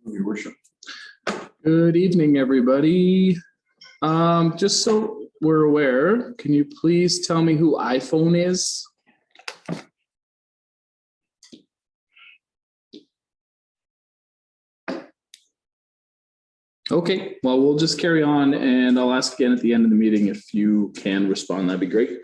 Your worship. Good evening, everybody. Just so we're aware, can you please tell me who iPhone is? Okay, well, we'll just carry on and I'll ask again at the end of the meeting if you can respond. That'd be great.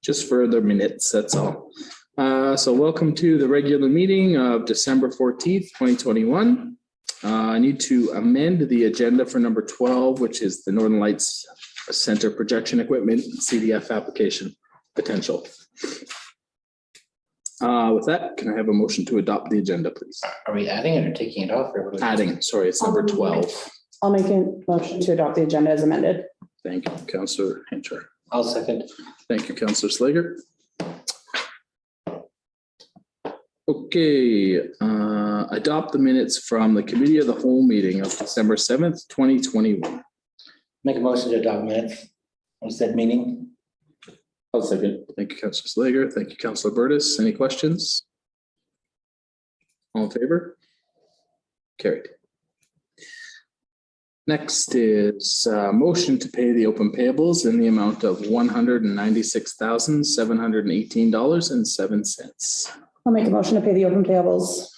Just for the minutes, that's all. So welcome to the regular meeting of December 14th, 2021. I need to amend the agenda for number 12, which is the Northern Lights Center projection equipment CDF application potential. With that, can I have a motion to adopt the agenda, please? Are we adding it or taking it off? Or Adding, sorry, it's number 12. I'll make a motion to adopt the agenda as amended. Thank you, Councillor Hincher. I'll second. Thank you, Councillor Slager. Okay, adopt the minutes from the committee of the whole meeting of December 7th, 2021. Make a motion to adopt minutes of said meeting. I'll second. Thank you, Councillor Slager. Thank you, Councillor Burtis. Any questions? All in favor? Carried. Next is motion to pay the open payables in the amount of $196,718.07. I'll make a motion to pay the open payables.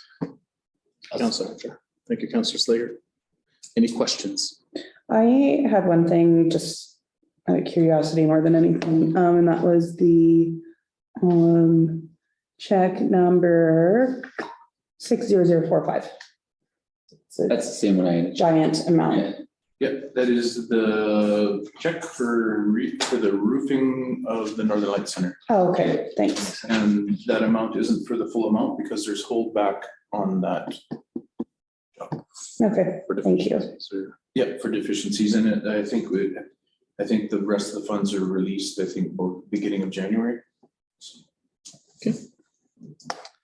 Councillor Hunter. Thank you, Councillor Slager. Any questions? I had one thing, just out of curiosity more than anything, and that was the check number 60045. It's a That's the same one I. giant amount. Yep, that is the check for the roofing of the Northern Lights Center. Oh, okay, thanks. And that amount isn't for the full amount because there's holdback on that. Okay, thank you. Yep, for deficiencies in it. I think the rest of the funds are released, I think, both beginning of January. Okay.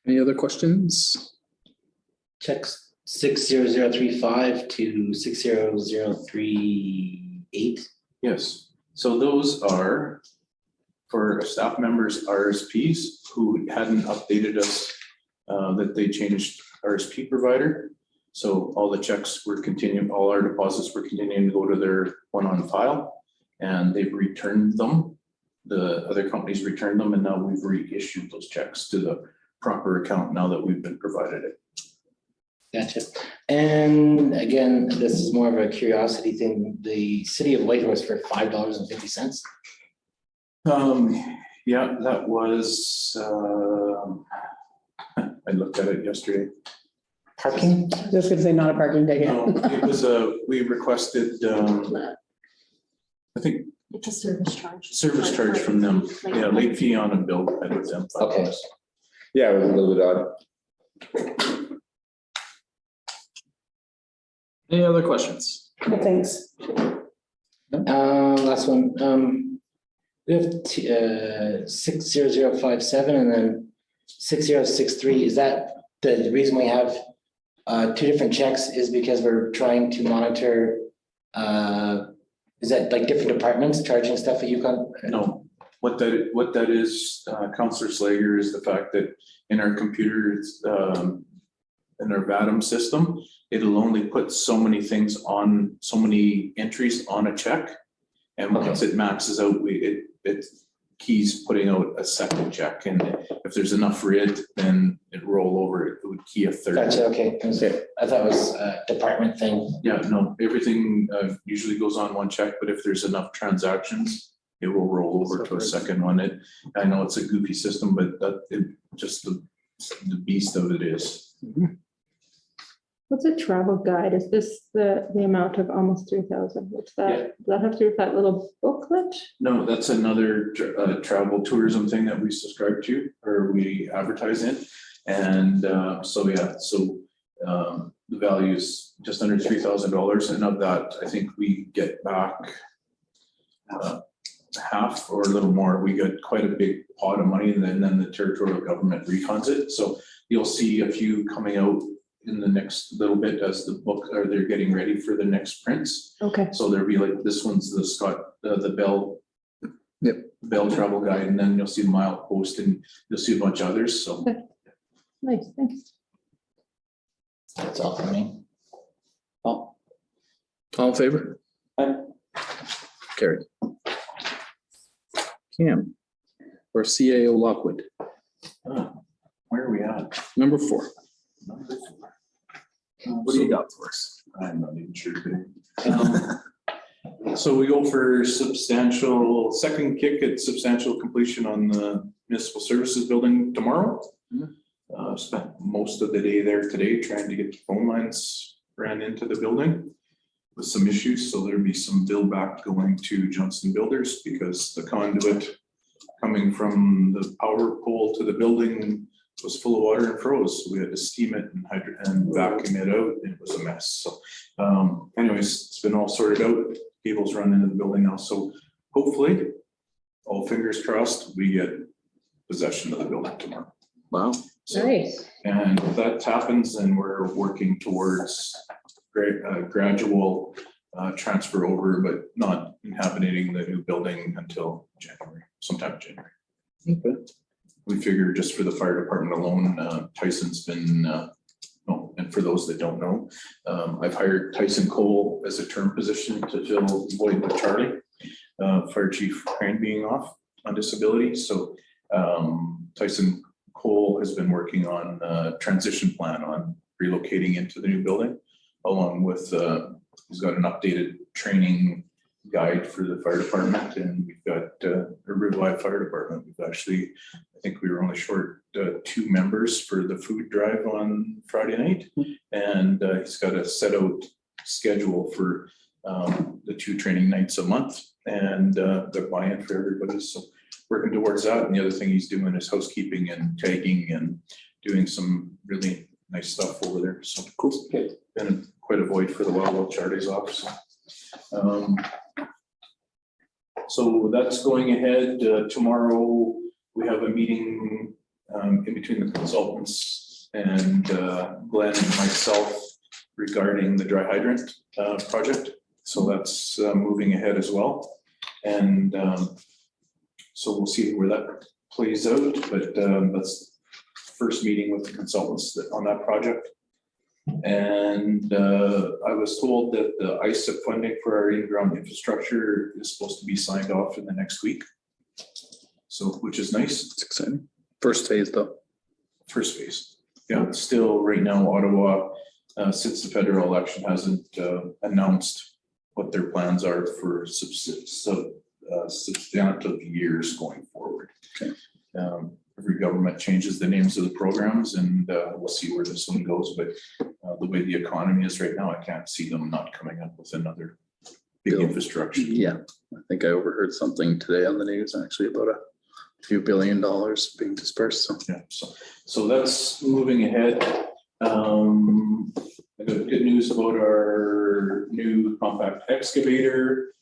Any other questions? Checks 60035 to 60038. Yes, so those are for staff members' RSPs who hadn't updated us that they changed RSP provider. So all the checks were continuing, all our deposits were continuing to go to their one on file, and they've returned them. The other companies returned them, and now we've reissued those checks to the proper account now that we've been provided it. Gotcha. And again, this is more of a curiosity thing. The city of Whitehorse for $5.50. Yeah, that was, I looked at it yesterday. Parking? Just gonna say not a parking ticket. No, it was we requested, I think, It's a service charge. service charge from them. Yeah, late fee on a bill. I with them. Okay. Yeah, it was a little bit odd. Any other questions? Thanks. Last one. We have 60057 and then 6063. Is that the reason we have two different checks is because we're trying to monitor, is that like different departments charging stuff at Yukon? No, what that is, Councillor Slager, is the fact that in our computers, in our VADM system, it'll only put so many things on, so many entries on a check. And once it maxes out, it keys putting out a second check. And if there's enough for it, then it roll over, it would key a third. Gotcha, okay. I thought it was a department thing. Yeah, no, everything usually goes on one check, but if there's enough transactions, it will roll over to a second one. I know it's a goofy system, but just the beast of it is. What's a travel guide? Is this the amount of almost 3,000? What's that? Yeah. Does that have to do with that little booklet? No, that's another travel tourism thing that we subscribe to or we advertise in. And so the value is just under $3,000. And of that, I think we get back half or a little more. We get quite a big pot of money, and then the territorial government refunds it. So you'll see a few coming out in the next little bit as the book, or they're getting ready for the next prints. Okay. So there'll be like, this one's the the Bell. Yep. Bell travel guide, and then you'll see Milepost, and you'll see a bunch of others, so. Okay. Nice, thanks. That's all for me. All in favor? Carried. Cam, or CAO Lockwood, Where are we at? number 4. What do you got for us? I'm not even sure. So we go for substantial, second kick at substantial completion on the municipal services building tomorrow. Spent most of the day there today trying to get the phone lines ran into the building with some issues, so there'll be some build back going to Johnston Builders because the conduit coming from the power pole to the building was full of water and froze. So we had to steam it and vacuum it out, and it was a mess. So anyways, it's been all sorted out. Cables run into the building now, so hopefully, all fingers crossed, we get possession of the building tomorrow. Wow. So, Nice. and if that happens, then we're working towards gradual transfer over, but not inhabiting the new building until January, sometime in January. Okay. We figure just for the fire department alone, Tyson's been, and for those that don't know, I've hired Tyson Cole as a term position to fill void with Charlie, Fire Chief Crane being off on disability. So Tyson Cole has been working on a transition plan on relocating into the new building, along with, he's got an updated training guide for the fire department, and we've got a revived fire department. We've actually, I think we were only short 2 members for the food drive on Friday night, and he's got a set out schedule for the 2 training nights a month, and the buy-in for everybody. So working towards that, and the other thing he's doing is housekeeping and tagging and doing some really nice stuff over there. So cool. Been quite a void for the while Charlie's off. So that's going ahead. Tomorrow, we have a meeting in between the consultants and Glenn and myself regarding the dry hydrant project. So that's moving ahead as well. And so we'll see where that plays out, but that's first meeting with the consultants on that project. And I was told that the ISIP funding for our in-ground infrastructure is supposed to be signed off in the next week. So, which is nice. It's exciting. First phase though. First phase. Yeah, it's still right now, Ottawa, since the federal election hasn't announced what their plans are for substantive years going forward. Okay. Every government changes the names of the programs, and we'll see where this one goes. But the way the economy is right now, I can't see them not coming up with another big Bill. infrastructure. Yeah, I think I overheard something today on the news actually about a few $1 billion being dispersed. So Yeah, so that's moving ahead. I got good news about our new compact excavator.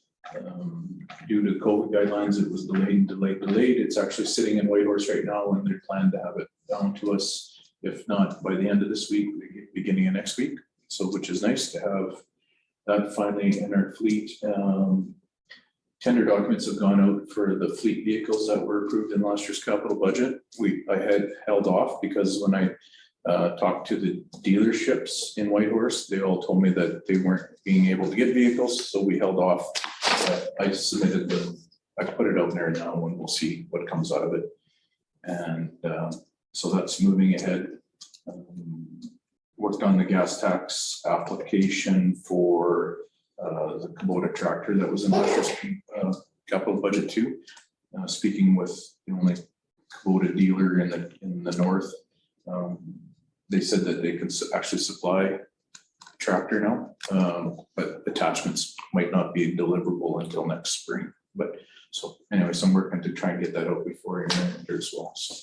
Due to COVID guidelines, it was delayed. It's actually sitting in Whitehorse right now, and they're planning to have it down to us, if not by the end of this week, beginning of next week. So, which is nice to have that finally in our fleet. Tender documents have gone out for the fleet vehicles that were approved in last year's capital budget. I had held off because when I talked to the dealerships in Whitehorse, they all told me that they weren't being able to get vehicles, so we held off. I submitted I put it out there now, and we'll see what comes out of it. And so that's moving ahead. Worked on the gas tax application for the Kubota tractor that was in last year's capital budget too. Speaking with the only Kubota dealer in the north, they said that they can actually supply tractor now, but attachments might not be deliverable until next spring. But so anyways, I'm working to try and get that out before winter as well. So,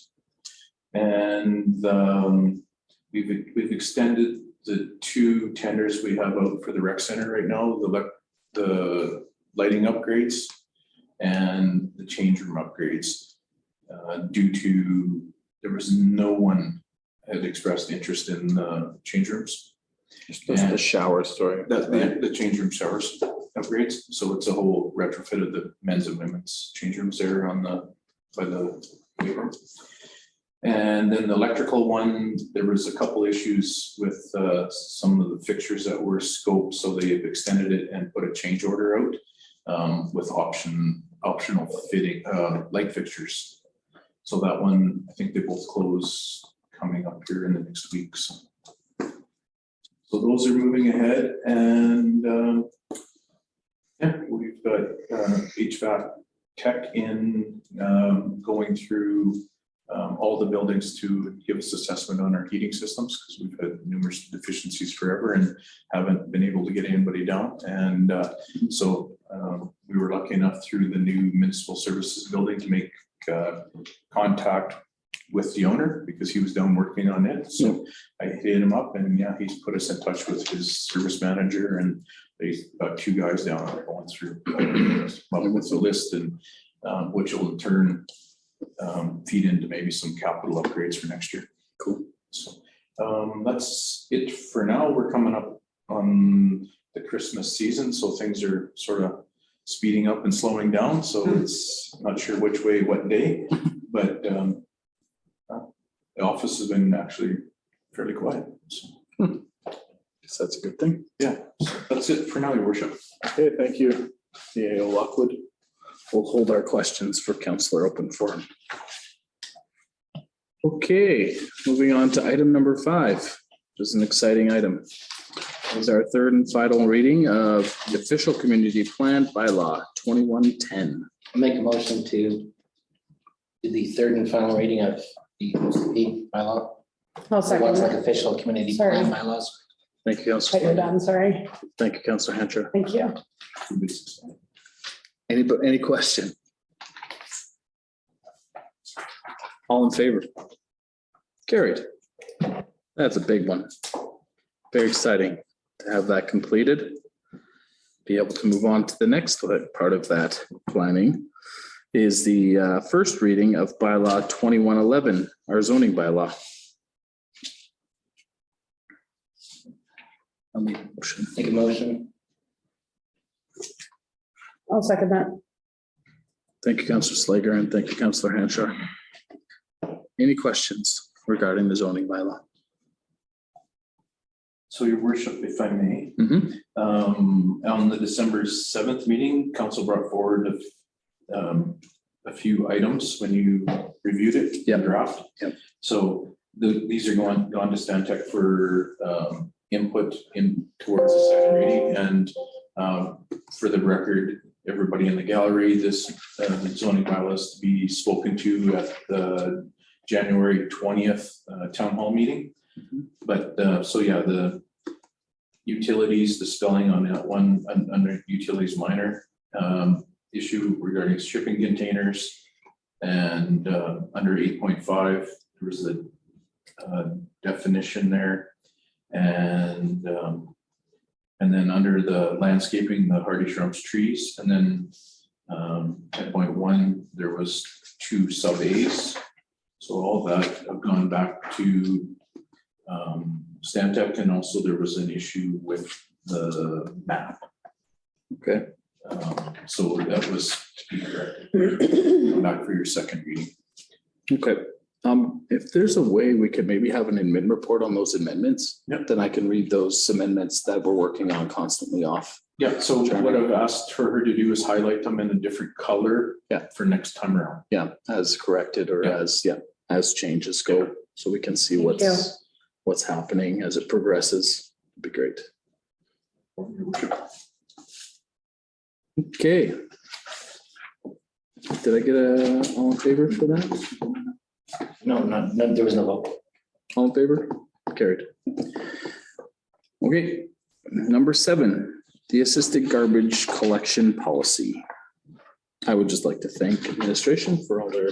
and we've extended the 2 tenders we have out for the rec center right now, the lighting upgrades and the change room upgrades, due to there was no one had expressed interest in the change rooms. that's the shower story. The change room showers upgrades. So it's a whole retrofit of the men's and women's change rooms there by the weight room. And then the electrical one, there was a couple issues with some of the fixtures that were scoped, so they've extended it and put a change order out with optional fitting light fixtures. So that one, I think they both close coming up here in the next week. So those are moving ahead, and yeah, we've got HVAC tech in going through all the buildings to give us assessment on our heating systems, because we've had numerous deficiencies forever and haven't been able to get anybody down. And so we were lucky enough through the new municipal services building to make contact with the owner, because he was down working on it. So I hit him up, and yeah, he's put us in touch with his service manager, and they got 2 guys down there going through with the list, and which will in turn feed into maybe some capital upgrades for next year. Cool. So that's it for now. We're coming up on the Christmas season, so things are sort of speeding up and slowing down. So it's not sure which way, what day, but the office has been actually fairly quiet. So, Guess that's a good thing. yeah, so that's it for now, Your Worship. Okay, thank you, CAO Lockwood. We'll hold our questions for Councillor Open Forum. Okay, moving on to item number 5, which is an exciting item. This is our third and final reading of the official community plan bylaw 2110. I'll make a motion to do the third and final reading of the OCP bylaw. I'll The second ones like that. official community Sorry. plan bylaws. Thank you, But you're Councillor. done, sorry. Thank you, Councillor Hancher. Thank you. Any question? All in favor? Carried. That's a big one. Very exciting to have that completed. Be able to move on to the next part of that planning is the first reading of bylaw 2111, our zoning bylaw. I'll make a motion. Make a motion. I'll second that. Thank you, Councillor Slager, and thank you, Councillor Hanchar. Any questions regarding the zoning bylaw? So, Your Worship, if I may, Mhm. on the December 7th meeting, council brought forward a few items when you reviewed it. Yep. Draft. Yep. So these are gone to Stantec for input in towards the second reading. And for the record, everybody in the gallery, this zoning bylaw is to be spoken to at the January 20th town hall meeting. Mhm. But so yeah, the utilities, the spelling on that one under utilities minor issue regarding shipping containers. And under 8.5, there was a definition there. And then under the landscaping, the hardy shrubs, trees, and then 10.1, there was 2 sub A's. So all that have gone back to Stantec, and also there was an issue with the map. Okay. So that was to be corrected. Come back for your second reading. Okay, if there's a way we could maybe have an admin report on those amendments, Yep. then I can read those amendments that we're working on constantly off. Yeah, so what I've asked for her to do is highlight them in a different color. Yeah. For next time around. Yeah, as corrected or Yeah. as changes go, so we can see Thank you. what's happening as it progresses. It'd be great. Your Worship. Okay. Did I get a all in favor for that? No, there was no vote. All in favor? Carried. Okay, number 7, the assisted garbage collection policy. I would just like to thank administration for all their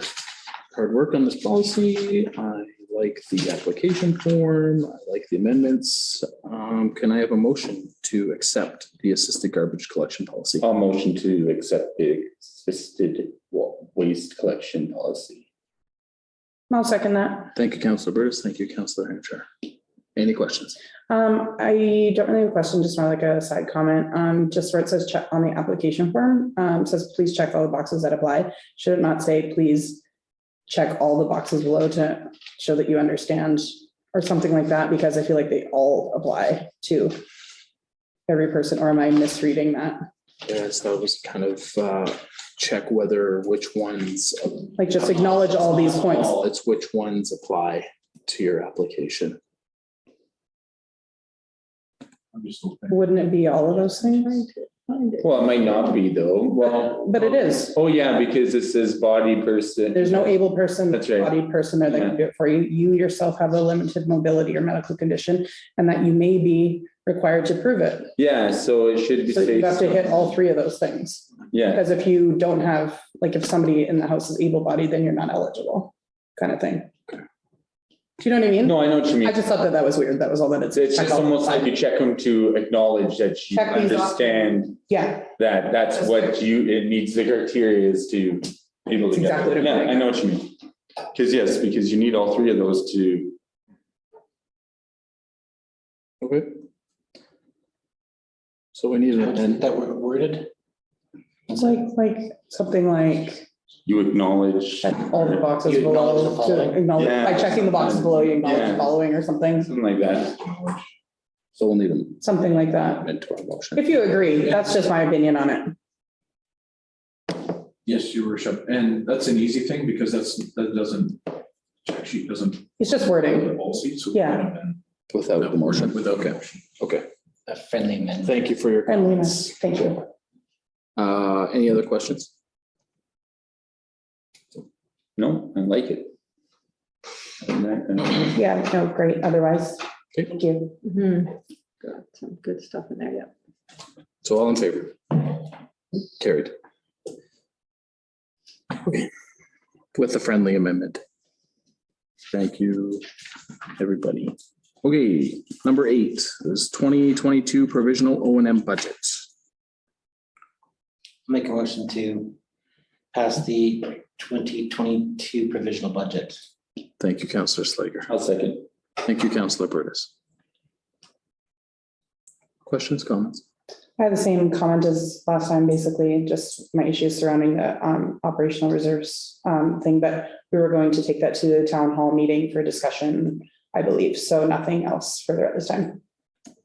hard work on this policy. I like the application form. I like the amendments. Can I have a motion to accept the assisted garbage collection policy? I'll motion to accept the assisted waste collection policy. I'll second that. Thank you, Councillor Burtis. Thank you, Councillor Hanchar. Any questions? I don't really have a question, just more like a side comment. Just where it says check on the application form, says please check all the boxes that apply. Should it not say please check all the boxes below to show that you understand or something like that, because I feel like they all apply to every person, or am I misreading that? Yes, that was kind of check whether which ones. Like just acknowledge all these points. It's which ones apply to your application. I'm just hoping. Wouldn't it be all of those things? Trying to find it. Well, it might not be though. Well, But it is. oh yeah, because it says body person. There's no able person, That's right. bodied person there that can do it for you. You yourself have a limited mobility or medical condition, and that you may be required to prove it. Yeah, so it should be. So you have to hit all three of those things. Yeah, Because if you don't have, like, if somebody in the house is able-bodied, then you're not eligible, kind of thing. Do you know what I mean? no, I know what you mean. I just thought that was weird. That was all that it's. It's just almost like you check them to acknowledge that you Check these off. understand Yeah, that that's what it meets the criteria is to be able to That's get. exactly what I'm Yeah, saying. I know what you mean. Because yes, because you need all three of those to, Okay. So we need an That were worded. like something like you acknowledge. check all the boxes You acknowledge the below to following. acknowledge, Yeah. by checking the boxes below, you acknowledge the Yeah. following or something, Something like that. So we'll need a something like that. amendment to our motion. If you agree, that's just my opinion on it. Yes, your worship, and that's an easy thing because that doesn't, check sheet doesn't. It's just The wording. policy, so. Yeah. Without the motion. Without a Okay. motion. Okay. A friendly amendment. Thank you for your Friendliness, comments. thank you. Any other questions? No, I like it. Yeah, no, great, otherwise, Okay. thank you. Mhm. Got some good stuff in there, yeah. So all in favor? Carried. Okay. With the friendly amendment. Thank you, everybody. Okay, number 8 is 2022 provisional O and M budget. Make a motion to pass the 2022 provisional budget. Thank you, Councillor Slager. I'll second. Thank you, Councillor Burtis. Questions, comments? I have the same comment as last time, basically, just my issues surrounding the operational reserves thing, but we were going to take that to the town hall meeting for discussion, I believe, so nothing else further at this time.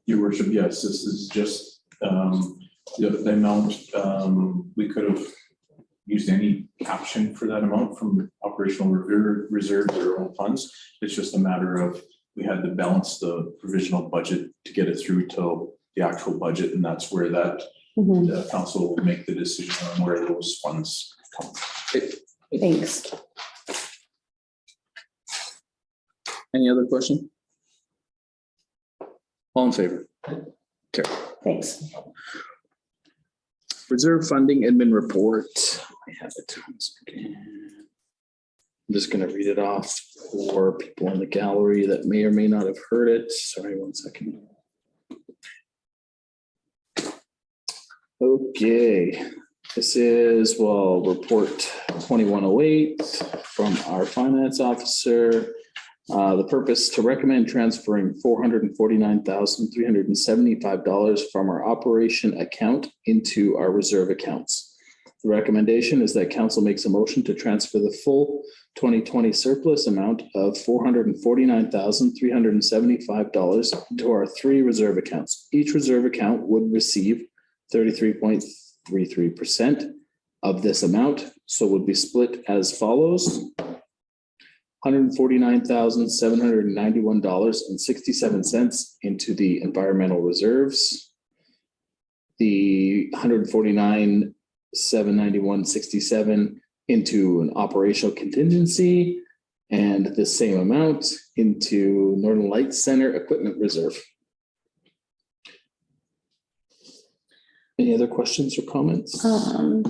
Your worship, yes, this is just, the amount, we could have used any caption for that amount from operational reserves or own funds. It's just a matter of, we had to balance the provisional budget to get it through till the actual budget, and that's where that, Mhm. the council will make the decision on where those funds come. Thanks. Any other question? All in favor? Thanks. Reserve funding admin report. I have it. One second. I'm just gonna read it off for people in the gallery that may or may not have heard it. Sorry, 1 second. Okay, this is, well, report 2108 from our finance officer. The purpose to recommend transferring $449,375 from our operation account into our reserve accounts. The recommendation is that council makes a motion to transfer the full 2020 surplus amount of $449,375 into our 3 reserve accounts. Each reserve account would receive 33.33% of this amount, so would be split as follows. $149,791.67 into the environmental reserves. The $149,791.67 into an operational contingency, and the same amount into Northern Lights Center Equipment Reserve. Any other questions or comments? I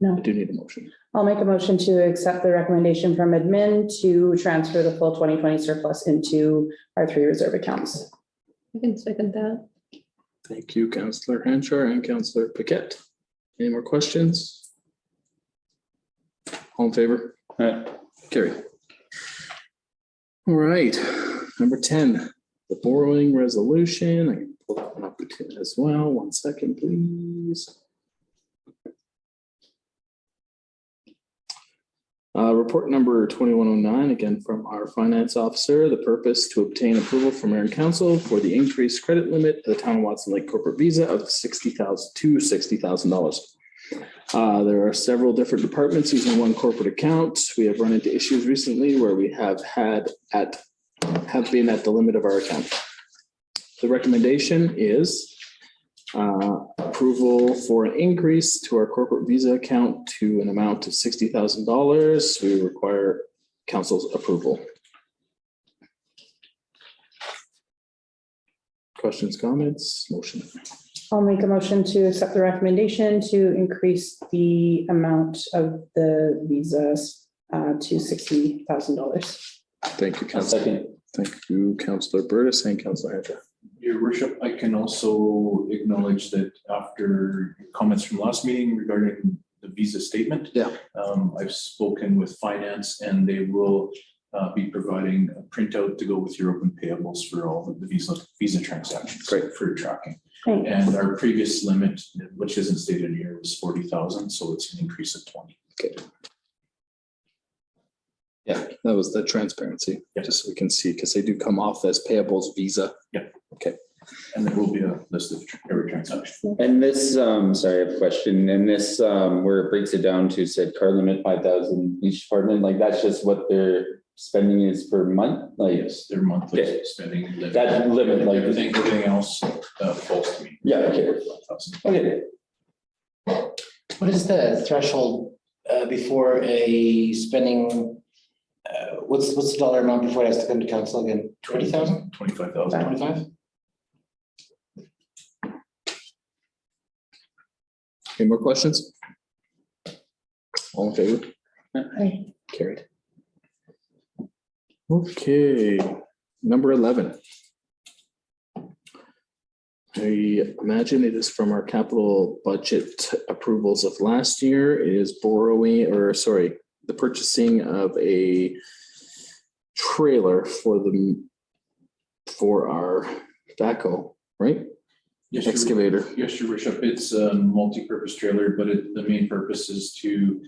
No, do need a motion. I'll make a motion to accept the recommendation from admin to transfer the full 2020 surplus into our 3 reserve accounts. I can second that. Thank you, Councillor Hanchar and Councillor Paquette. Any more questions? All in favor? Carry. All right, number 10, the borrowing resolution. I can pull that one up as well. 1 second, please. Report number 2109, again from our finance officer, the purpose to obtain approval from mayor and council for the increased credit limit of the town of Watson Lake corporate visa of $60,000. There are several different departments using one corporate account. We have run into issues recently where we have been at the limit of our account. The recommendation is approval for an increase to our corporate visa account to an amount of $60,000. We require council's approval. Questions, comments, motion? I'll make a motion to accept the recommendation to increase the amount of the visas to $60,000. Thank you, A Councilor. second. Thank you, Councilor Burtis and Councilor Andrew. Your worship, I can also acknowledge that after comments from last meeting regarding the visa statement. Yeah. I've spoken with finance and they will be providing a printout to go with your open payables for all of the visa transactions. Great. For tracking. Thanks. And our previous limit, which isn't stated here, was 40,000, so it's an increase of 20. Yeah, that was the transparency, Yeah. just so we can see, because they do come off as payables visa. And there will be a list of every transaction. And this, sorry, I have a question. And this, where it breaks it down to said car limit 5,000 each department, like that's just what their spending is per month? Like, Yes, their monthly Okay. spending. limit. That limit, like- Everything else falls to me. yeah, okay. 5,000. Okay. What is the threshold before a spending? What's the dollar amount before it has to come to council again? 20,000? 25,000. 25? Any more questions? All in favor? Aye. Carried. Okay, number 11. I imagine it is from our capital budget approvals of last year. It is the purchasing of a trailer for our backhoe, right? Yes, Your- Excavator. Yes, your worship, it's a multi-purpose trailer, but the main purpose is to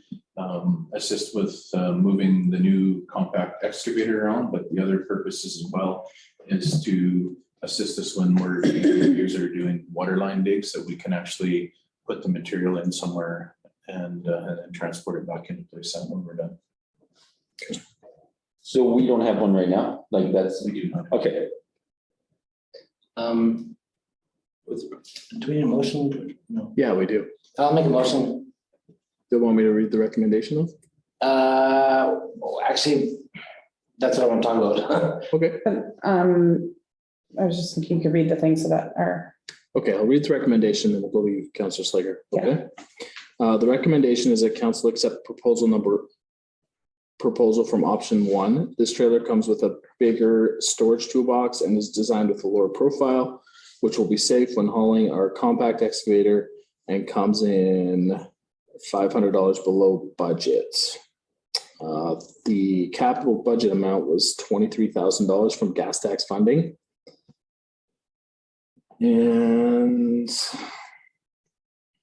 assist with moving the new compact excavator around, but the other purposes as well is to assist us when we're users are doing water line digs, that we can actually put the material in somewhere and then transport it back into place when we're done. So we don't have one right now? Like that's, We do not. okay. Do we need a motion? No. Yeah, we do. I'll make a motion. Do you want me to read the recommendation of? Actually, that's what I want to talk about. Okay. I was just thinking you could read the things that are, Okay, I'll read the recommendation and we'll go to Councilor Slager. Yeah. Okay. The recommendation is that council accept proposal from option 1. This trailer comes with a bigger storage toolbox and is designed with a lower profile, which will be safe when hauling our compact excavator and comes in $500 below budget. The capital budget amount was $23,000 from gas tax funding. And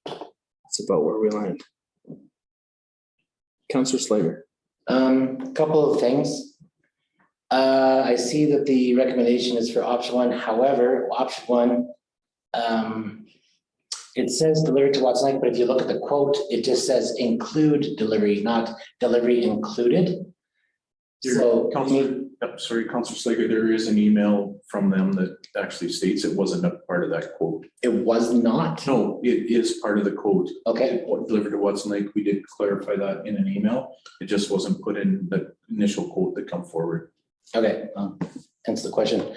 that's about where we land. Councilor Slager. Couple of things. I see that the recommendation is for option 1. However, option 1, it says delivery to Watson Lake, but if you look at the quote, it just says include delivery, not delivery included. So, Councilor Slager, there is an email from them that actually states it wasn't a part of that quote. it was not. No, it is part of the quote. Okay, What delivered to Watson Lake, we did clarify that in an email. It just wasn't put in the initial quote that come forward. okay, hence the question.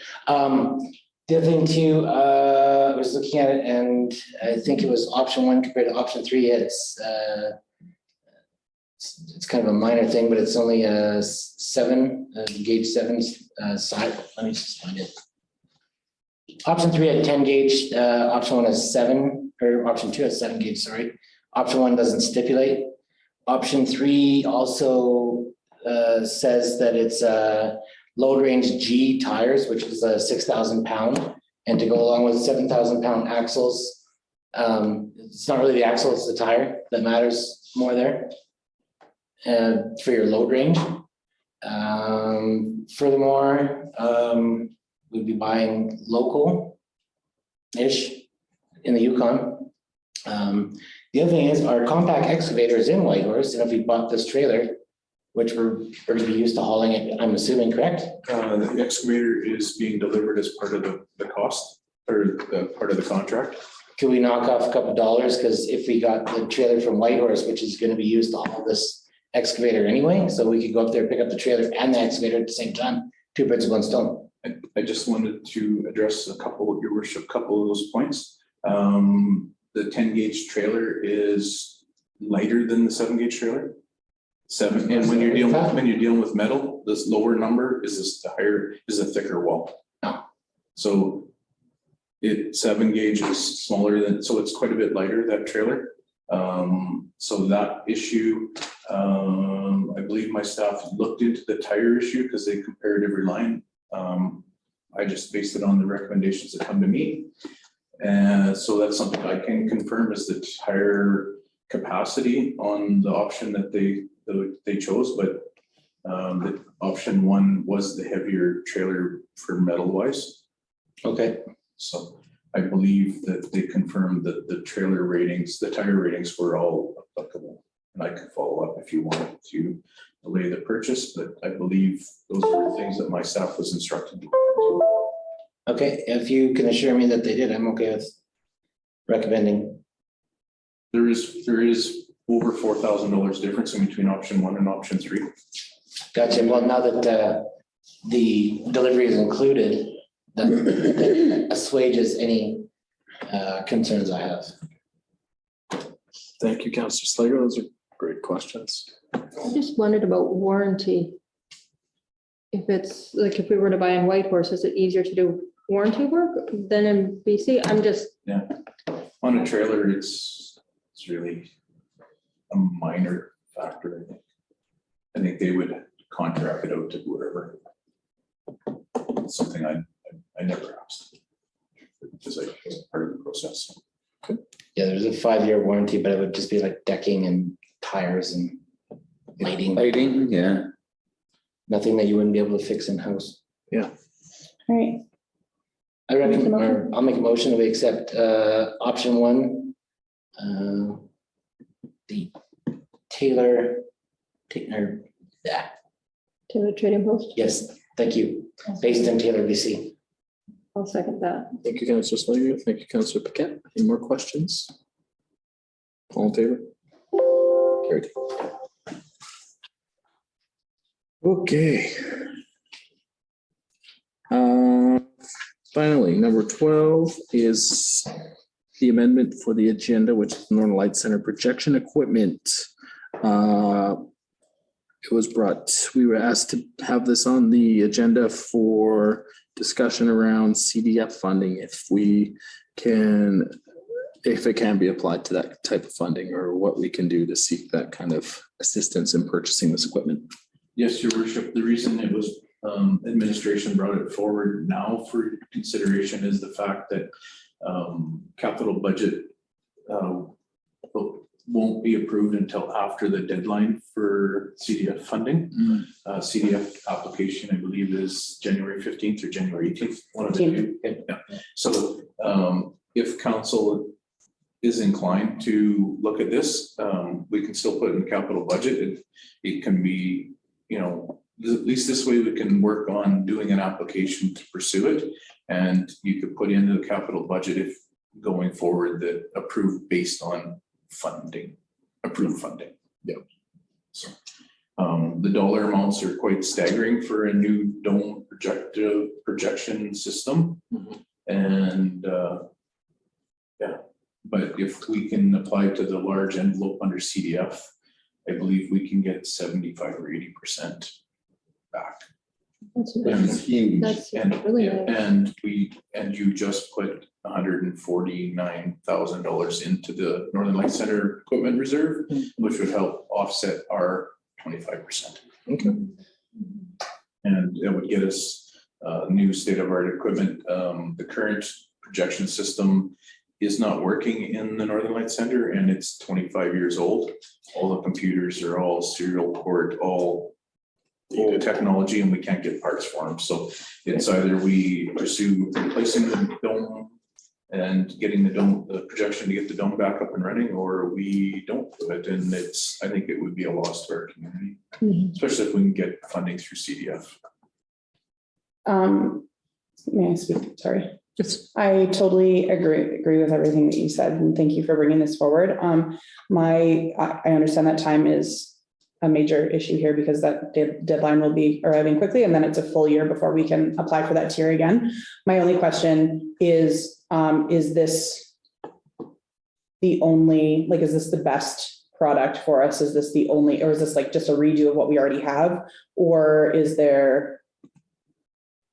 The other thing too, I was looking at it and I think it was option 1 compared to option 3. It's kind of a minor thing, but it's only a 7, gauge 7 side. Let me just find it. Option 3 had 10 gauge, option 1 has 7, or option 2 has 7 gauge, sorry. Option 1 doesn't stipulate. Option 3 also says that it's load range G tires, which is a 6,000 pound, and to go along with 7,000 pound axles. It's not really the axle, it's the tire that matters more there. for your load range. Furthermore, we'd be buying local-ish in the Yukon. The other thing is our compact excavator is in Whitehorse, and if we bought this trailer, which we're going to be used to hauling it, I'm assuming, correct? The excavator is being delivered as part of the cost or the part of the contract. Could we knock off a couple of dollars? Because if we got the trailer from Whitehorse, which is going to be used to haul this excavator anyway, so we could go up there, pick up the trailer and the excavator at the same time, 2 birds with 1 stone. I just wanted to address your worship, a couple of those points. The 10 gauge trailer is lighter than the 7 gauge trailer. 7, and when you're dealing with metal, this lower number is a thicker wall. Oh. So 7 gauge is smaller than, so it's quite a bit lighter, that trailer. So that issue, I believe my staff looked into the tire issue because they compared every line. I just based it on the recommendations that come to me. And so that's something I can confirm is the tire capacity on the option that they chose, but the option 1 was the heavier trailer for metal wise. Okay. So I believe that they confirmed that the trailer ratings, the tire ratings were all applicable. And I could follow up if you wanted to delay the purchase, but I believe those are the things that my staff was instructed to do. Okay, if you can assure me that they did, I'm okay with recommending. There is over $4,000 difference in between option 1 and option 3. Gotcha. Well, now that the delivery is included, that assuages any concerns I have. Thank you, Councillor Slager. Those are great questions. I just wondered about warranty. If it's like, if we were to buy in Whitehorse, is it easier to do warranty work than in BC? I'm just, On a trailer, it's really a minor factor, I think. I think they would contract it out to whoever. Something I never asked. Because I was part of the process. Yeah, there's a 5-year warranty, but it would just be like decking and tires and lighting. Lighting, yeah. Nothing that you wouldn't be able to fix in-house. All right, I recommend, or I'll make a motion that we accept option 1. The Taylor, yeah, to the trading post, yes, thank you. Based in Taylor, BC. I'll second that. Thank you, Councillor Slager. Thank you, Councillor Paquette. Any more questions? All in favor? Carried. Okay. Finally, number 12 is the amendment for the agenda, which is Northern Light Center projection equipment. It was we were asked to have this on the agenda for discussion around CDF funding, if it can be applied to that type of funding, or what we can do to seek that kind of assistance in purchasing this equipment. Yes, Your Worship, the reason it was administration brought it forward now for consideration is the fact that capital budget won't be approved until after the deadline for CDF funding. CDF application, I believe, is January 15th or January 18th, one of the two. Yeah. So if council is inclined to look at this, we can still put it in capital budget. It can be, at least this way we can work on doing an application to pursue it. And you could put into the capital budget if going forward that approved based on approved funding. Yeah. So the dollar amounts are quite staggering for a new dome projection system. And but if we can apply to the large envelope under CDF, I believe we can get 75 or 80% back. That's Huge. That's And, really nice. and you just put $149,000 into the Northern Light Center equipment reserve, which would help offset our 25%. Okay. And it would get us new state-of-art equipment. The current projection system is not working in the Northern Light Center and it's 25 years old. All the computers are all serial port, all old technology, and we can't get parts for them. So it's either we pursue replacing the dome and getting the projection to get the dome back up and running, or we don't do it. And I think it would be a loss to our community, especially if we can get funding through CDF. May I speak? Sorry. Yes. I totally agree with everything that you said, and thank you for bringing this forward. I understand that time is a major issue here because that deadline will be arriving quickly, and then it's a full year before we can apply for that tier again. My only question is this the only, like, is this the best product for us? Is this the only, or is this like just a redo of what we already have? Or is there,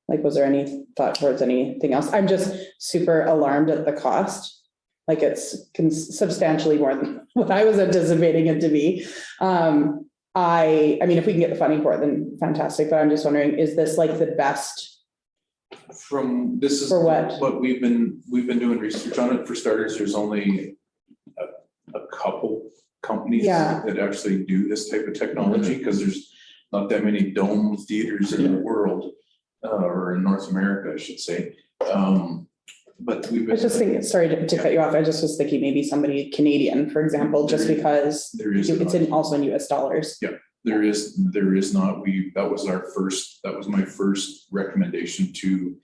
like, was there any thought towards anything else? I'm just super alarmed at the cost. Like, it's substantially more than what I was anticipating it to be. I mean, if we can get the funding for it, then fantastic, but I'm just wondering, is this like the best? This is For what? what we've been doing research on it. For starters, there's only a couple companies Yeah. that actually do this type of technology, because there's not that many dome theaters in the world, or in North America, I should say. But we've I been. was just thinking, sorry to cut you off, I just was thinking maybe somebody Canadian, for example, just because There is it's also in US dollars. There is not, that was my first recommendation to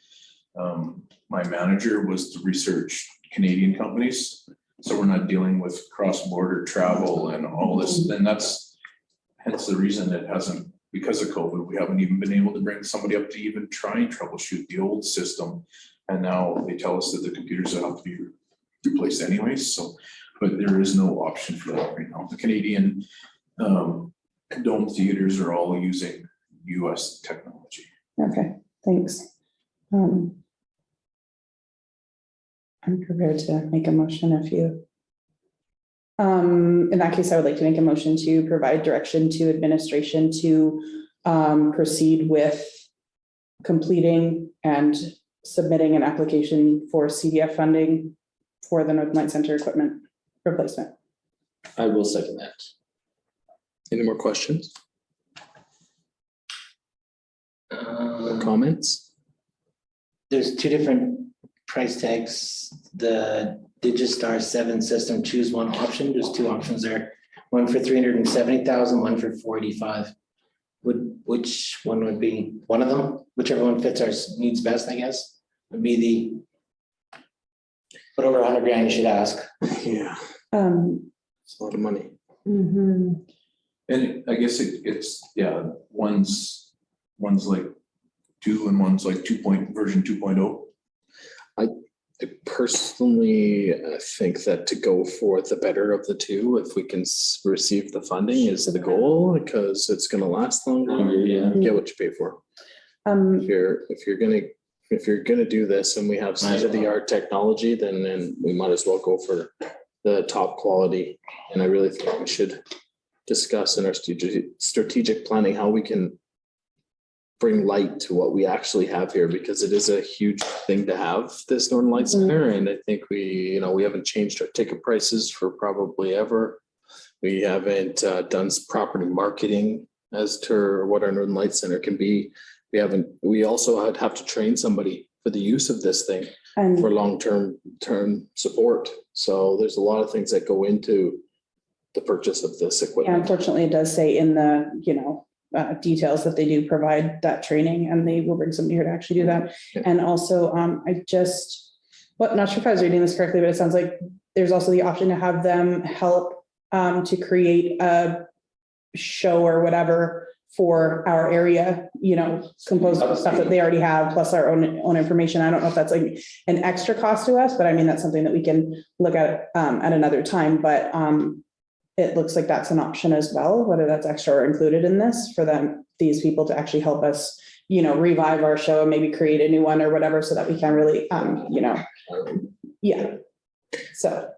my manager, was to research Canadian companies. So we're not dealing with cross-border travel and all this, and that's hence the reason it hasn't, because of COVID, we haven't even been able to bring somebody up to even try and troubleshoot the old system. And now they tell us that the computers have to be replaced anyways, so, but there is no option for that right now. The Canadian dome theaters are all using US technology. Okay, thanks. I'm prepared to make a motion if you. In that case, I would like to make a motion to provide direction to administration to proceed with completing and submitting an application for CDF funding for the Northern Light Center equipment replacement. I will second that. Any more questions or comments? There's two different price tags. The Digistar 7 system, choose one option. There's two options there. One for 370,000, one for 485. Which one would be one of them? Whichever one fits our needs best, I guess, would be the. But over 100 grand, you should ask. Yeah, it's a lot of money. Mhm. And I guess it's, one's like 2 and one's like version 2.0. I personally think that to go for the better of the two, if we can receive the funding, is the goal, because it's going to last longer. Yeah. You get what you pay for. If you're gonna do this and we have state of the art technology, then we might as well go for the top quality. And I really think we should discuss in our strategic planning how we can bring light to what we actually have here, because it is a huge thing to have this Northern Light Center. And I think we haven't changed our ticket prices for probably ever. We haven't done property marketing as to what our Northern Light Center can be. We also have to train somebody for the use of this thing And for long-term support. So there's a lot of things that go into the purchase of this yeah, equipment. unfortunately, it does say in the, details that they do provide that training, and they will bring somebody here to actually do that. Yeah. And also, not sure if I was reading this correctly, but it sounds like there's also the option to have them help to create a show or whatever for our area, composed of stuff that they already have, plus our own information. I don't know if that's like an extra cost to us, but I mean, that's something that we can look at another time, but it looks like that's an option as well, whether that's extra or included in this for these people to actually help us, revive our show and maybe create a new one or whatever, so that we can really, yeah. So.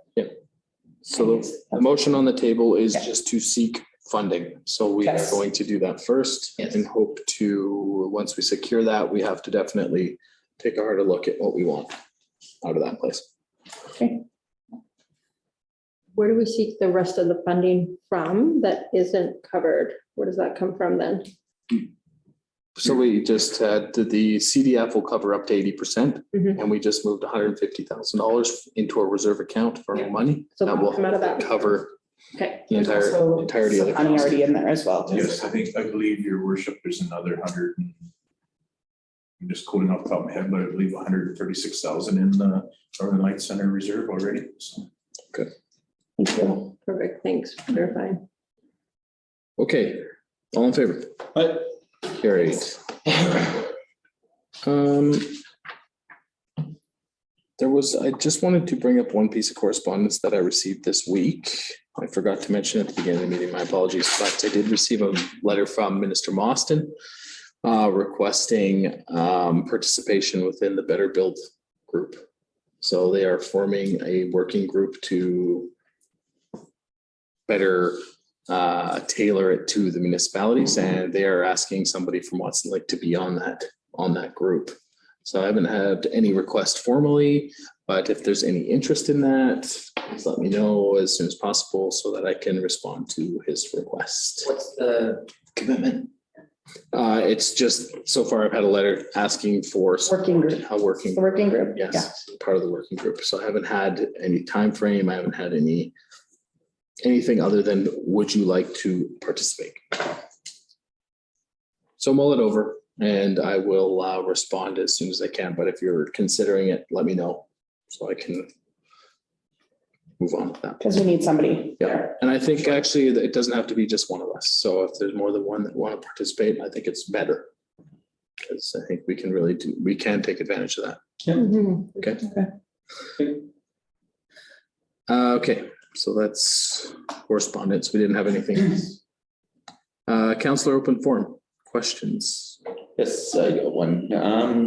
So the motion on the table is Yeah. just to seek funding. So we are Yes. going to do that first Yes. and hope to, once we secure that, we have to definitely take a harder look at what we want out of that place. Where do we seek the rest of the funding from that isn't covered? Where does that come from then? So we just had the CDF will cover up to 80%. Mhm. And we just moved $150,000 into a reserve account for our money. So That that'll come out of that. will cover Okay. the Also, entirety of the some money cost. already in there as well. Yes, I believe, your worship, there's another I'm just quoting off the top of my head, but I believe 136,000 in the Northern Lights Center Reserve already, so. Thank you. Perfect. Thanks for clarifying. Okay, all in favor? Carried. I just wanted to bring up one piece of correspondence that I received this week. I forgot to mention at the beginning of the meeting, my apologies, but I did receive a letter from Minister Mostyn requesting participation within the Better Build group. So they are forming a working group to better tailor it to the municipalities, and they are asking somebody from Watson Lake to be on that group. So I haven't had any request formally, but if there's any interest in that, please let me know as soon as possible so that I can respond to his request. What's the commitment? It's just, so far I've had a letter asking for Working group. a working. The working group. Yeah. Yes, part of the working group. So I haven't had any time frame. I haven't had anything other than, would you like to participate? So mull it over and I will respond as soon as I can. But if you're considering it, let me know so I can move on with that. Because we need somebody Yeah, there. and I think actually that it doesn't have to be just one of us. So if there's more than one that want to participate, I think it's better. Because I think we can take advantage of that. Mhm. Okay. Okay, so that's correspondence. We didn't have anything else. Counselor open forum, questions? Yes, I got one.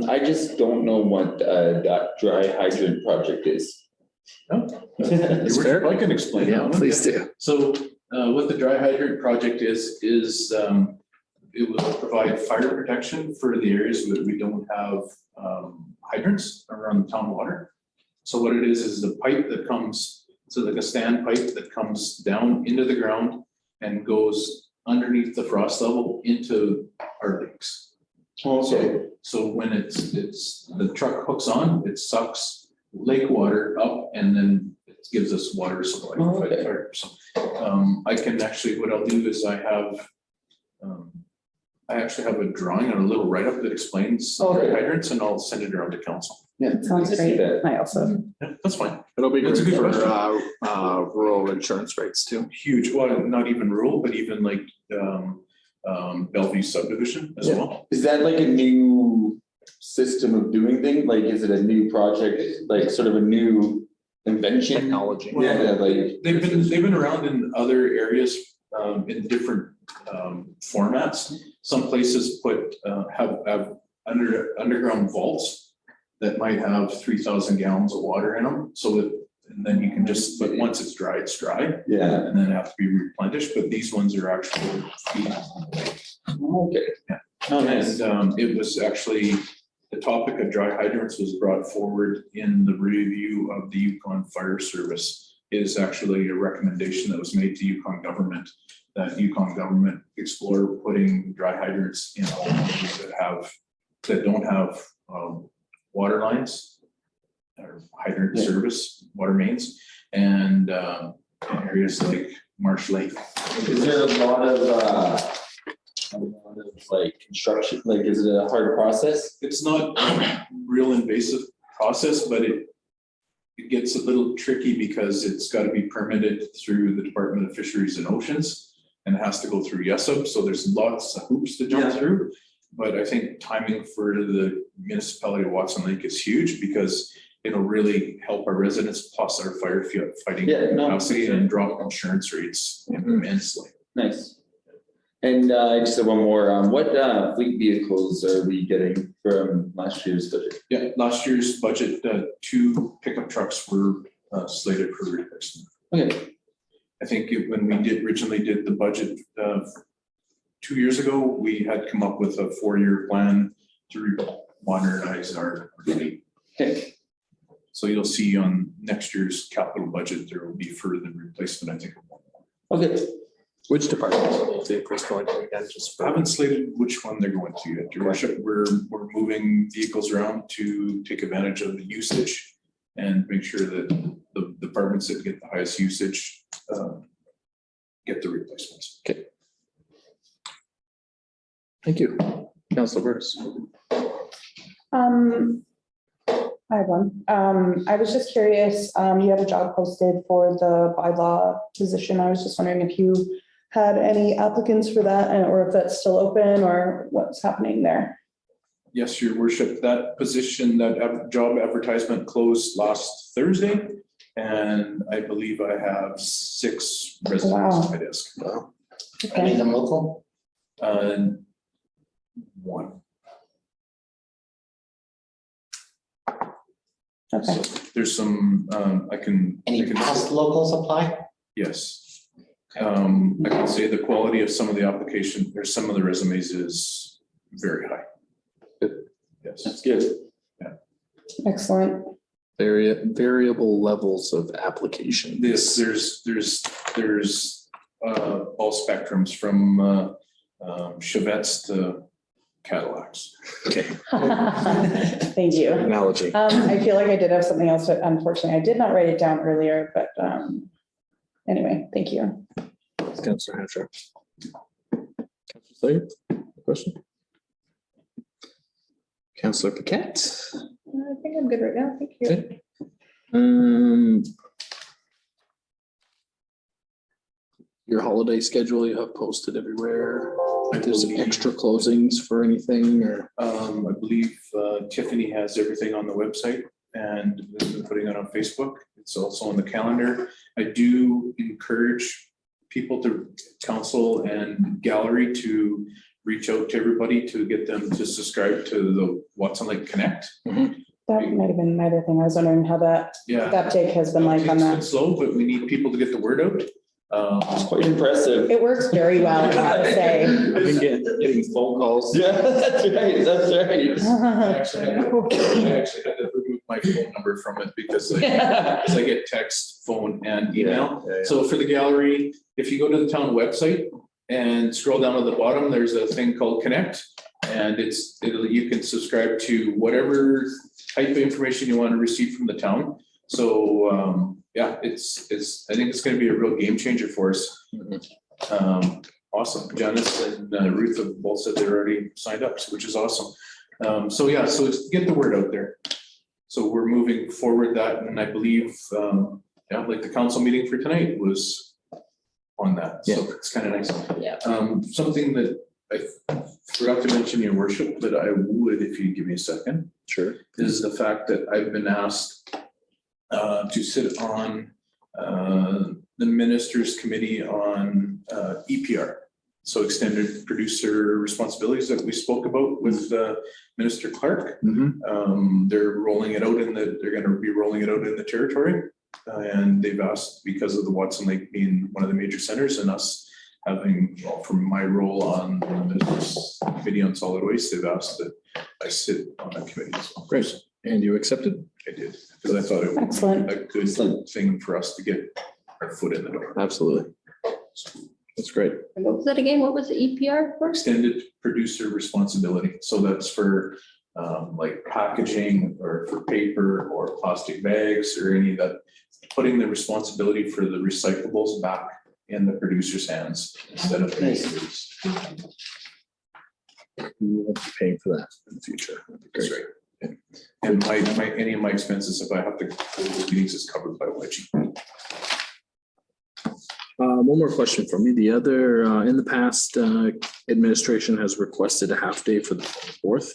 I just don't know what that dry hydrant project is. That's fair. I can explain. Yeah, that one. please do. So what the dry hydrant project is it will provide fire protection for the areas where we don't have hydrants around the town water. So what it is a pipe that comes, so like a stand pipe that comes down into the ground and goes underneath the frost level into our lakes. So when it's the truck hooks on, it sucks lake water up and then it gives us water supply. to fight Okay. fire. So I can actually, what I'll do is I actually have a drawing and a little write-up that explains Okay. hydrants, and I'll send it around to council. Sounds I see great. that. I also, Yeah, that's fine. It'll be That's a great good for question. rural insurance rates too. Huge, well, not even rural, but even like Bellevue subdivision as Yeah. well. Is that like a new system of doing things? Like, is it a new project, like sort of a new invention? Technology. Yeah, like. They've been around in other areas in different formats. Some places have underground vaults that might have 3,000 gallons of water in them. And then you can just, but once it's dry, it's dry. Yeah. And then have to be replenished, but these ones are actually feeding. Okay. Yeah. Oh, nice. And it was actually, the topic of dry hydrants was brought forward in the review of the Yukon Fire Service. It is actually a recommendation that was made to Yukon government, that Yukon government explore putting dry hydrants in all communities that don't have water lines or hydrant service, water mains, and in areas like Marsh Lake. Is there a lot of like construction, like is it a hard process? It's not a real invasive process, but it gets a little tricky because it's got to be permitted through the Department of Fisheries and Oceans and it has to go through YESUB. So there's lots of hoops to jump through. But I think timing for the municipality of Watson Lake is huge because it'll really help our residents plus our fighting capacity and drop insurance rates immensely. Nice. And I just have one more. What fleet vehicles are we getting from last year's budget? Yeah, last year's budget, 2 pickup trucks were slated for replacement. Okay. I think when we originally did the budget 2 years ago, we had come up with a 4-year plan to modernize our fleet. Okay. So you'll see on next year's capital budget, there will be further replacement, I think. Of one more. Okay. Which department will the vehicles going to again? Just I haven't slated which one they're going to yet, Your Worship. We're moving vehicles around to take advantage of the usage and make sure that the departments that get the highest usage get the replacements. Thank you. Councilor Burtis. I have one. I was just curious, you had a job posted for the bylaw position. I was just wondering if you had any applicants for that or if that's still open or what's happening there. Yes, Your Worship, that position, that job advertisement closed last Thursday. And I believe I have 6 resumes on my desk. Wow. Any Okay. of them local? One. Okay. So there's some, I can. Any past locals apply? Yes. I can say the quality of some of the application, or some of the resumes is very high. Good. Yes. That's good. Excellent. Variable levels of application. There's all spectrums from Chevettes to Cadillacs. Okay. Thank you. Analogy. I feel like I did have something else, but unfortunately I did not write it down earlier, but anyway, thank you. Councilor Hanshaw. Councilor Slater, question? Councilor Paquette. I think I'm good right now. Thank you. Okay. Your holiday schedule you have posted everywhere. If there's believe- extra closings for anything or? I believe Tiffany has everything on the website and we've been putting it on Facebook. It's also on the calendar. I do encourage people to council and gallery to reach out to everybody to get them to subscribe to the Watson Lake Connect. That might have been another thing. I was wondering how that Yeah. uptake has been like on It's been that. slow, but we need people to get the word out. It's quite impressive. It works very well, I have to say. I've been getting phone calls. Yeah, that's right, that's I right. actually had to remove my phone number from it because I get text, phone and email. Yeah, yeah. So for the gallery, if you go to the town website and scroll down to the bottom, there's a thing called Connect. And you can subscribe to whatever type of information you want to receive from the town. So, yeah, I think it's gonna be a real game changer for us. Awesome. Janice and Ruth have both said they're already signed up, which is awesome. So yeah, so get the word out there. So we're moving forward that, and I believe, like the council meeting for tonight was on that. So it's kind of nice. Yeah. Something that I forgot to mention, Your Worship, but I would, if you give me a second, Sure. is the fact that I've been asked to sit on the Ministers Committee on EPR. So extended producer responsibilities that we spoke about with Minister Clark. They're rolling it out they're gonna be rolling it out in the territory. And they've asked, because of the Watson Lake being one of the major centers and us having, from my role on the Ministers Committee on Solid Waste, they've asked that I sit on that committee as well. Great. And you accepted? I did, because I thought it was Excellent. a good thing for us to get our foot in the door. Absolutely. That's great. What was that again? What was the EPR for? Extended producer responsibility. So that's for like packaging or for paper or plastic bags or any of that, putting the responsibility for the recyclables back in the producer's hands instead of. Nice. We will be paying for that in the future. That'd be That's great. right. And any of my expenses, if I have to go to meetings, is covered by YG. One more question from me. The other, in the past, administration has requested a half day for the 24th.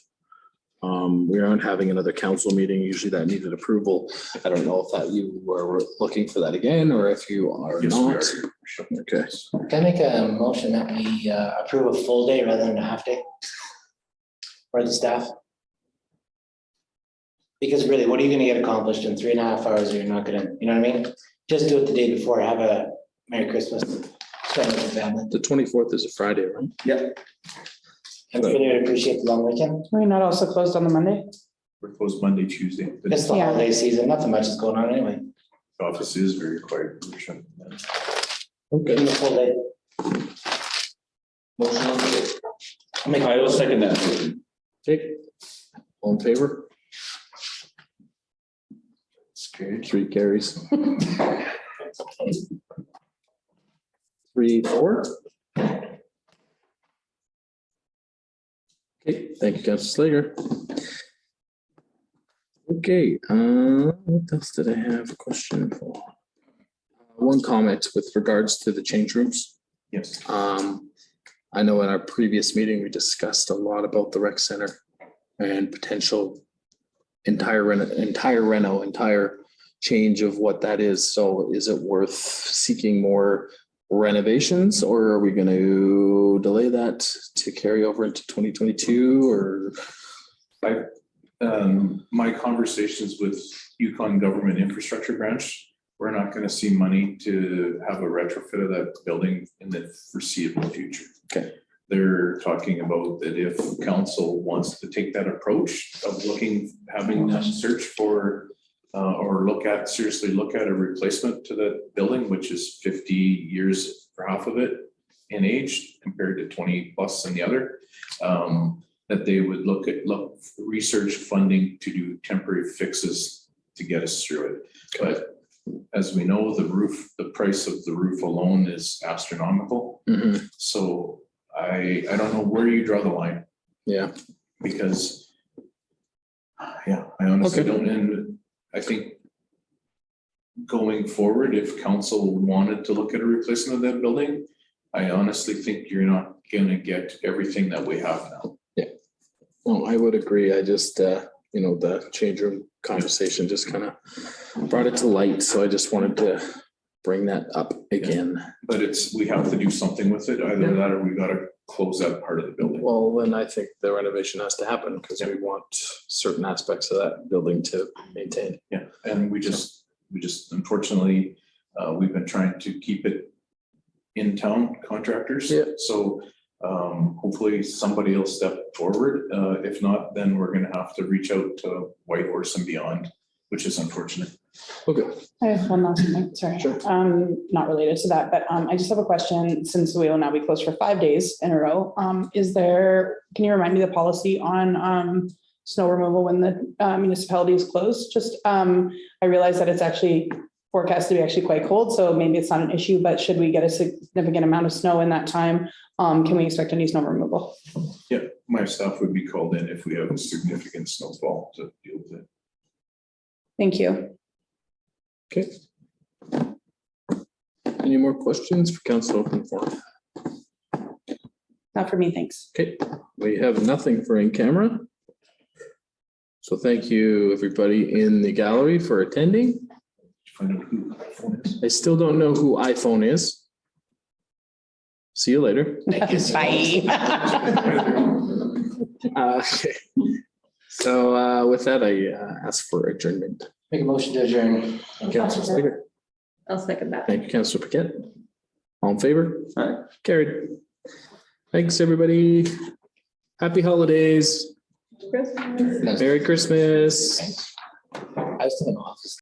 We aren't having another council meeting. Usually that needed approval. I don't know if that you were looking for that again, or if you are Yes, we not. are. Okay. Can I make a motion that we approve a full day rather than a half day? For the staff? Because really, what are you gonna get accomplished in 3.5 hours? You're not gonna, you know what I mean? Just do it the day before, have a Merry Christmas, spend with the family. The 24th is a Friday, right? Yep. And really appreciate the long weekend. Are we not also closed on the Monday? We're closed Monday, Tuesday. It's the Yeah. holiday season, nothing much is going on anyway. The office is very quiet. We're shut down. Give me a full day. Motion on the. I'll make. I will second that motion. Okay. All in favor? Scared. 3 carries. 3, 4. Okay, thank you, Councilor Slager. Okay, what else did I have a question for? One comment with regards to the change rooms. Yes. I know in our previous meeting, we discussed a lot about the rec center and potential entire change of what that is. So is it worth seeking more renovations, or are we going to delay that to carry over into 2022 or? My conversations with Yukon Government Infrastructure Branch, we're not gonna see money to have a retrofit of that building in the foreseeable future. Okay. They're talking about that if council wants to take that approach of having them search for or seriously look at a replacement to the building, which is 50 years for half of it in age compared to 20 plus in the other. That they would research funding to do temporary fixes to get us through it. But as we know, the price of the roof alone is astronomical. Mhm. So I don't know where you draw the line, Yeah, because I honestly Okay. don't. And I think going forward, if council wanted to look at a replacement of that building, I honestly think you're not gonna get everything that we have now. well, I would agree. I just, the change room conversation just kind of brought it to light. So I just wanted to bring that up again. But we have to do something with it, either that or we gotta close that part of the building. Well, then I think the renovation has to happen because we want certain aspects of that building to maintain. Yeah, and we just unfortunately, we've been trying to keep it in town contractors. Yeah. So hopefully somebody will step forward. If not, then we're gonna have to reach out to Whitehorse and beyond, which is unfortunate. Okay. I have one last thing, sorry. Sure. Not related to that, but I just have a question, since we will now be closed for 5 days in a row. Can you remind me the policy on snow removal when the municipality is closed? Just, I realize that it's actually forecast to be actually quite cold, so maybe it's not an issue, but should we get a significant amount of snow in that time? Can we expect any snow removal? Yeah, my staff would be called in if we have a significant snowfall to deal with it. Thank you. Okay. Any more questions for council open forum? Not for me, thanks. Okay, we have nothing for in camera. So thank you, everybody in the gallery for attending. Find out who the phone is. I still don't know who iPhone is. See you later. Bye. Okay. So with that, I ask for adjournment. Make a motion to adjourn. Councilor Slager. I'll second that. Thank you, Councilor Paquette. All in favor? Aye. Carried. Thanks, everybody. Happy holidays. Christmas. Merry Christmas. I was in the office.